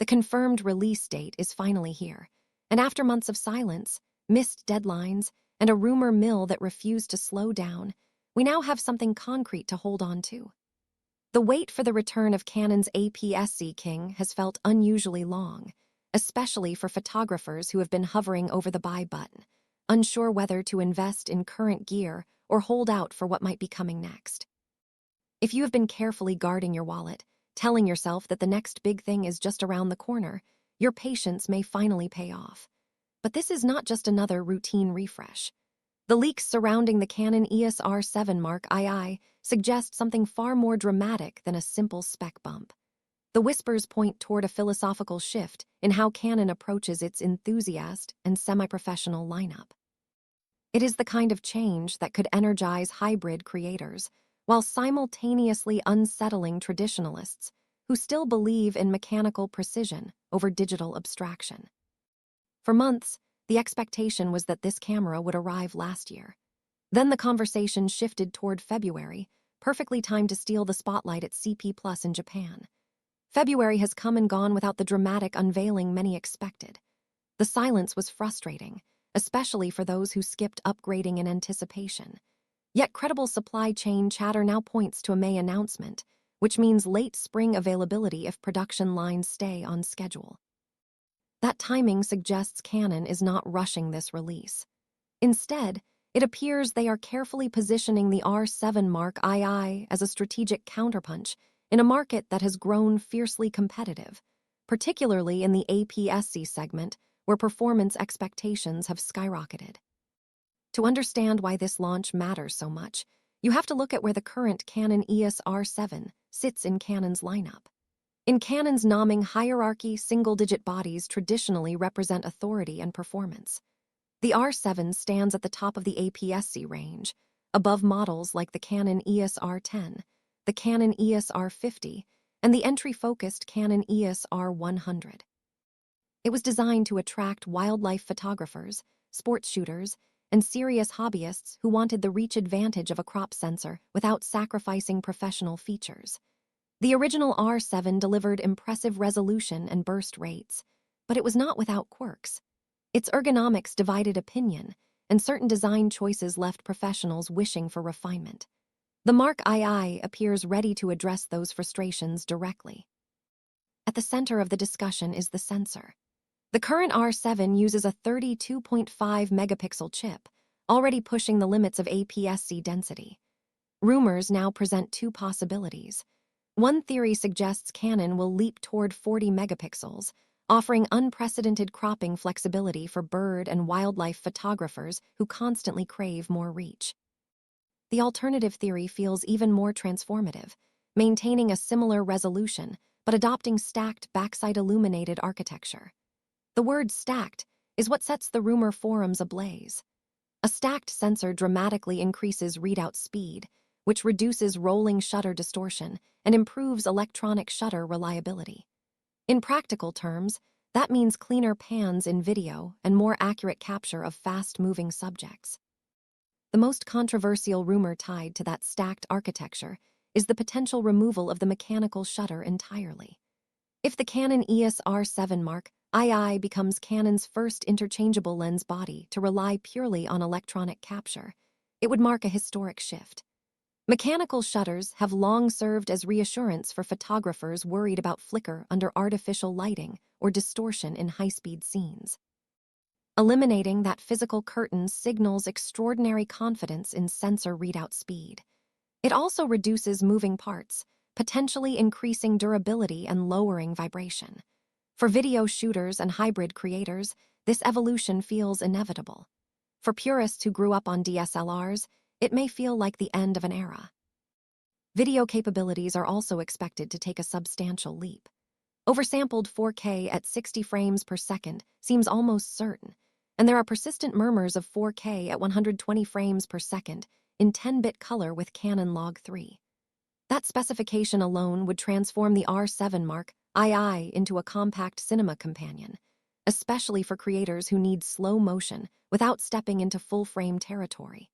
The confirmed release date is finally here, and after months of silence, missed deadlines, and a rumor mill that refused to slow down, we now have something concrete to hold on to. The wait for the return of Canon's APS-C King has felt unusually long, especially for photographers who have been hovering over the buy button, unsure whether to invest in current gear or hold out for what might be coming next. If you have been carefully guarding your wallet, telling yourself that the next big thing is just around the corner, your patience may finally pay off. But this is not just another routine refresh. The leaks surrounding the Canon EOS R7 Mark II suggest something far more dramatic than a simple spec bump. The whispers point toward a philosophical shift in how Canon approaches its enthusiast and semi-professional lineup. It is the kind of change that could energize hybrid creators, while simultaneously unsettling traditionalists who still believe in mechanical precision over digital abstraction. For months, the expectation was that this camera would arrive last year. Then the conversation shifted toward February, perfectly timed to steal the spotlight at CP Plus in Japan. February has come and gone without the dramatic unveiling many expected. The silence was frustrating, especially for those who skipped upgrading in anticipation. Yet credible supply chain chatter now points to a May announcement, which means late spring availability if production lines stay on schedule. That timing suggests Canon is not rushing this release. Instead, it appears they are carefully positioning the R7 Mark II as a strategic counterpunch in a market that has grown fiercely competitive, particularly in the APS-C segment where performance expectations have skyrocketed. To understand why this launch matters so much, you have to look at where the current Canon EOS R7 sits in Canon's lineup. In Canon's naming hierarchy, single-digit bodies traditionally represent authority and performance. The R7 stands at the top of the APS-C range, above models like the Canon EOS R10, the Canon EOS R50, and the entry-focused Canon EOS R100. It was designed to attract wildlife photographers, sports shooters, and serious hobbyists who wanted the reach advantage of a crop sensor without sacrificing professional features. The original R7 delivered impressive resolution and burst rates, but it was not without quirks. Its ergonomics divided opinion, and certain design choices left professionals wishing for refinement. The Mark II appears ready to address those frustrations directly. At the center of the discussion is the sensor. The current R7 uses a 32.5 megapixel chip, already pushing the limits of APS-C density. Rumors now present two possibilities. One theory suggests Canon will leap toward 40 megapixels, offering unprecedented cropping flexibility for bird and wildlife photographers who constantly crave more reach. The alternative theory feels even more transformative, maintaining a similar resolution but adopting stacked backside illuminated architecture. The word stacked is what sets the rumor forums ablaze. A stacked sensor dramatically increases readout speed, which reduces rolling shutter distortion and improves electronic shutter reliability. In practical terms, that means cleaner pans in video and more accurate capture of fast-moving subjects. The most controversial rumor tied to that stacked architecture is the potential removal of the mechanical shutter entirely. If the Canon EOS R7 Mark II becomes Canon's first interchangeable lens body to rely purely on electronic capture, it would mark a historic shift. Mechanical shutters have long served as reassurance for photographers worried about flicker under artificial lighting or distortion in high-speed scenes. Eliminating that physical curtain signals extraordinary confidence in sensor readout speed. It also reduces moving parts, potentially increasing durability and lowering vibration. For video shooters and hybrid creators, this evolution feels inevitable. For purists who grew up on DSLRs, it may feel like the end of an era. Video capabilities are also expected to take a substantial leap. Oversampled 4K at 60 frames per second seems almost certain, and there are persistent murmurs of 4K at 120 frames per second in 10-bit color with Canon Log 3. That specification alone would transform the R7 Mark II into a compact cinema companion, especially for creators who need slow motion without stepping into full-frame territory.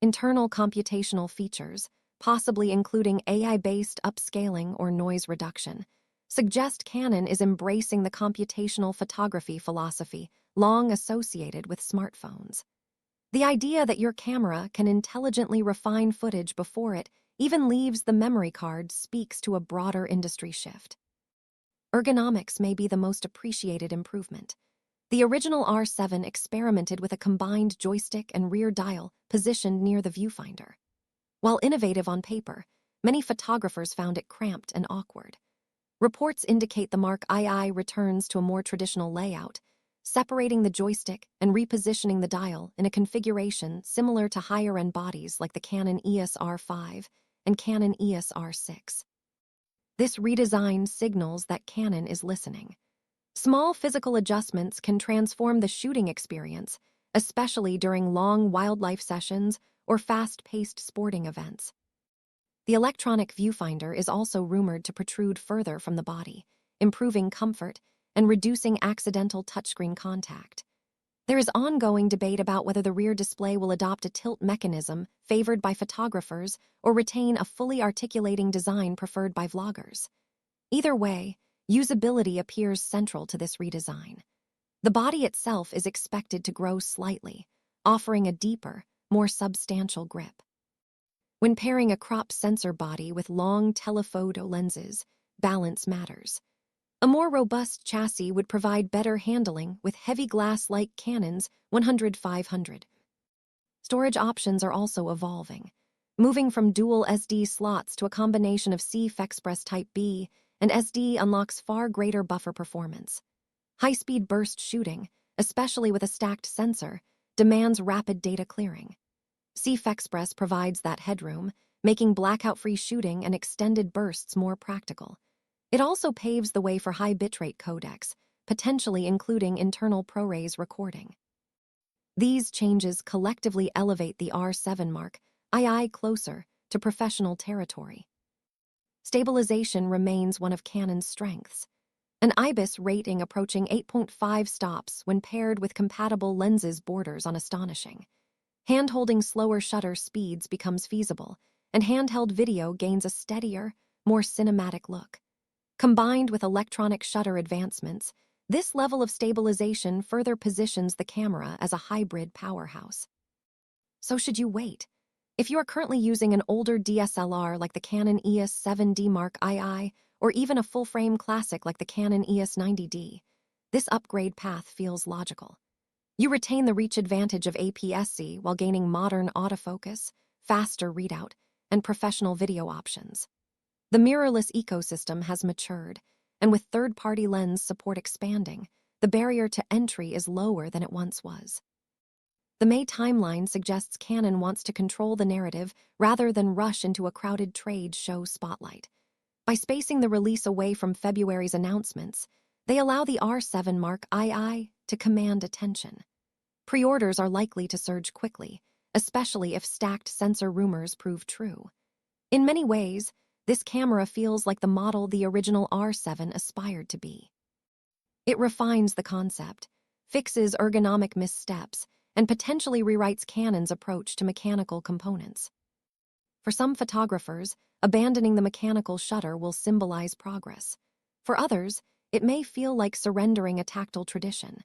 Internal computational features, possibly including AI-based upscaling or noise reduction, suggest Canon is embracing the computational photography philosophy long associated with smartphones. The idea that your camera can intelligently refine footage before it even leaves the memory card speaks to a broader industry shift. Ergonomics may be the most appreciated improvement. The original R7 experimented with a combined joystick and rear dial positioned near the viewfinder. While innovative on paper, many photographers found it cramped and awkward. Reports indicate the Mark II returns to a more traditional layout, separating the joystick and repositioning the dial in a configuration similar to higher-end bodies like the Canon EOS R5 and Canon EOS R6. This redesign signals that Canon is listening. Small physical adjustments can transform the shooting experience, especially during long wildlife sessions or fast-paced sporting events. The electronic viewfinder is also rumored to protrude further from the body, improving comfort and reducing accidental touchscreen contact. There is ongoing debate about whether the rear display will adopt a tilt mechanism favored by photographers or retain a fully articulating design preferred by vloggers. Either way, usability appears central to this redesign. The body itself is expected to grow slightly, offering a deeper, more substantial grip. When pairing a crop sensor body with long telephoto lenses, balance matters. A more robust chassis would provide better handling with heavy glass like Canon's 100-500. Storage options are also evolving, moving from dual SD slots to a combination of CFexpress Type B and SD unlocks far greater buffer performance. High-speed burst shooting, especially with a stacked sensor, demands rapid data clearing. CFexpress provides that headroom, making blackout-free shooting and extended bursts more practical. It also paves the way for high bitrate codecs, potentially including internal ProRes recording. These changes collectively elevate the R7 Mark II closer to professional territory. Stabilization remains one of Canon's strengths. An IBIS rating approaching 8.5 stops when paired with compatible lenses borders on astonishing. Hand-holding slower shutter speeds becomes feasible, and handheld video gains a steadier, more cinematic look. Combined with electronic shutter advancements, this level of stabilization further positions the camera as a hybrid powerhouse. So should you wait? If you are currently using an older DSLR like the Canon EOS 7D Mark II, or even a full-frame classic like the Canon EOS 90D, this upgrade path feels logical. You retain the reach advantage of APS-C while gaining modern autofocus, faster readout, and professional video options. The mirrorless ecosystem has matured, and with third-party lens support expanding, the barrier to entry is lower than it once was. The May timeline suggests Canon wants to control the narrative rather than rush into a crowded trade show spotlight. By spacing the release away from February's announcements, they allow the R7 Mark II to command attention. Pre-orders are likely to surge quickly, especially if stacked sensor rumors prove true. In many ways, this camera feels like the model the original R7 aspired to be. It refines the concept, fixes ergonomic missteps, and potentially rewrites Canon's approach to mechanical components. For some photographers, abandoning the mechanical shutter will symbolize progress. For others, it may feel like surrendering a tactile tradition.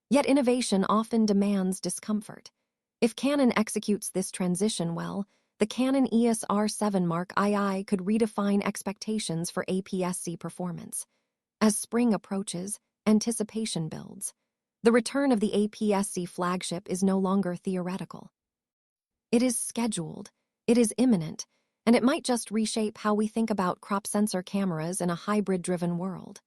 Yet innovation often demands discomfort. If Canon executes this transition well, the Canon EOS R7 Mark II could redefine expectations for APS-C performance. As spring approaches, anticipation builds. The return of the APS-C flagship is no longer theoretical. It is scheduled, it is imminent, and it might just reshape how we think about crop sensor cameras in a hybrid-driven world.